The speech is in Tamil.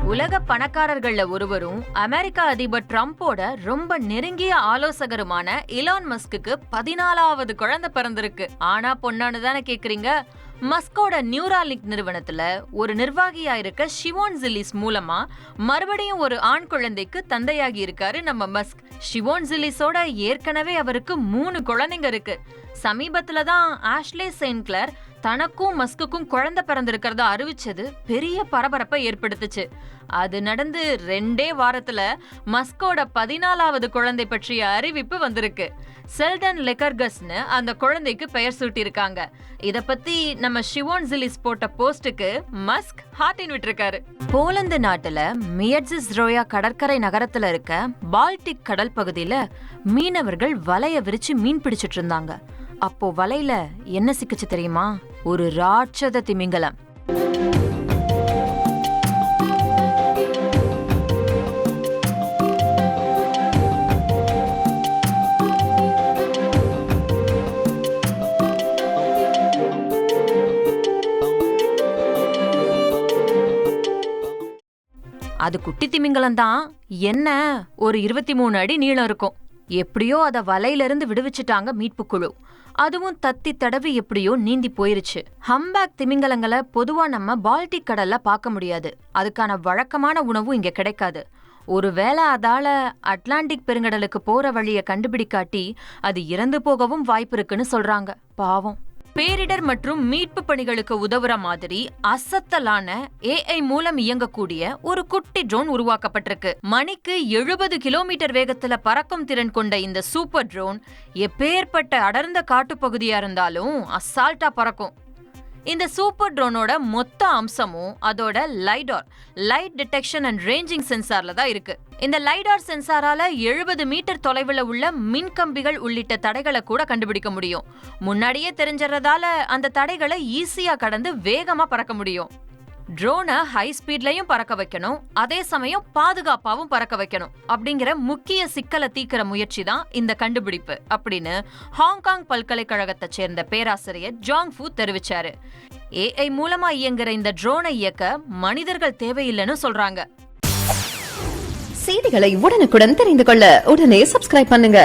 உலக பணக்காரர்கள்ல ஒருவரும் அமெரிக்க அதிபர் ட்ரம்போட ரொம்ப நெருங்கிய ஆலோசகருமான இலான் மஸ்குக்கு 14வது குழந்தை பிறந்திருக்கு. ஆனா பொண்ணானு தானே கேக்குறீங்க? மஸ்கோட நியூராலிங்க் நிறுவனத்துல ஒரு நிர்வாகியா இருக்க ஷிவோன் ஜில்லிஸ் மூலமா மறுபடியும் ஒரு ஆண் குழந்தைக்கு தந்தையாகி இருக்காரு நம்ம மஸ்க். ஷிவோன் ஜில்லிஸோட ஏற்கனவே அவருக்கு 3 குழந்தைங்க இருக்கு. சமீபத்துல தான் ஆஷ்லே செயின்க்ளர் தனக்கும் மஸ்குக்கும் குழந்தை பிறந்திருக்கிறத அறிவிச்சது பெரிய பரபரப்பை ஏற்படுத்துச்சு. அது நடந்து 2 வாரத்துல மஸ்கோட 14வது குழந்தை பற்றிய அறிவிப்பு வந்திருக்கு. செல்டன் லெக்கர்கஸ்னு அந்த குழந்தைக்கு பெயர் சூட்டியிருக்காங்க. இத பத்தி நம்ம ஷிவோன் ஜில்லிஸ் போட்ட போஸ்டுக்கு மஸ்க் ஹார்ட்டின் விட்டுருக்காரு. போலந்து நாட்டுல மியட்ஸிஸ்ரோயா கடற்கரை நகரத்துல இருக்க பால்டிக் கடல் பகுதியில மீனவர்கள் வலைய விரிச்சு மீன் பிடிச்சிட்டு இருந்தாங்க. அப்போ வலையில என்ன சிக்கிச்சு தெரியுமா? ஒரு ராட்சத திமிங்கலம். அது குட்டி திமிங்கலம் தான். என்ன, ஒரு 23 அடி நீளம் இருக்கும். எப்படியோ அத வலையிலிருந்து விடுவிச்சுட்டாங்க மீட்பு குழு. அதுவும் தத்தி தடவி எப்படியோ நீந்தி போயிருச்சு. ஹம்பேக் திமிங்கலங்களை பொதுவா நம்ம பால்டிக் கடல்ல பார்க்க முடியாது. அதுக்கான வழக்கமான உணவும் இங்க கிடைக்காது. ஒருவேளை அதால அட்லாண்டிக் பெருங்கடலுக்கு போற வழிய கண்டுபிடிக்காட்டி அது இறந்து போகவும் வாய்ப்பு இருக்குன்னு சொல்றாங்க. பாவம். பேரிடர் மற்றும் மீட்பு பணிகளுக்கு உதவுற மாதிரி அசத்தலான AI மூலம் இயங்கக்கூடிய ஒரு குட்டி ட்ரோன் உருவாக்கப்பட்டிருக்கு. மணிக்கு 70 கிலோமீட்டர் வேகத்துல பறக்கும் திறன் கொண்ட இந்த சூப்பர் ட்ரோன் எப்பேற்பட்ட அடர்ந்த காட்டுப்பகுதியா இருந்தாலும் அசால்ட்டா பறக்கும். இந்த சூப்பர் ட்ரோனோட மொத்த அம்சமும் அதோட லைட் டிடெக்ஷன் அண்ட் ரேஞ்சிங் சென்சார்ல தான் இருக்கு. இந்த லைடார் சென்சாரால 70 மீட்டர் தொலைவில் உள்ள மின்கம்பிகள் உள்ளிட்ட தடைகளை கூட கண்டுபிடிக்க முடியும். முன்னாடியே தெரிஞ்சறதால அந்த தடைகளை ஈஸியா கடந்து வேகமா பறக்க முடியும். ட்ரோனை ஹை ஸ்பீட்லயும் பறக்க வைக்கணும், அதே சமயம் பாதுகாப்பாவும் பறக்க வைக்கணும் அப்படிங்கிற முக்கிய சிக்கலை தீக்கிற முயற்சி தான் இந்த கண்டுபிடிப்பு அப்படின்னு ஹாங்காங் பல்கலைக்கழகத்தை சேர்ந்த பேராசிரியர் ஜாங் ஃபூ தெரிவிச்சாரு. AI மூலமா இயங்குற இந்த ட்ரோனை இயக்க மனிதர்கள் தேவையில்லைன்னு சொல்றாங்க. செய்திகளை உடனுக்குடன் தெரிந்து கொள்ள உடனே சப்ஸ்கிரைப் பண்ணுங்க.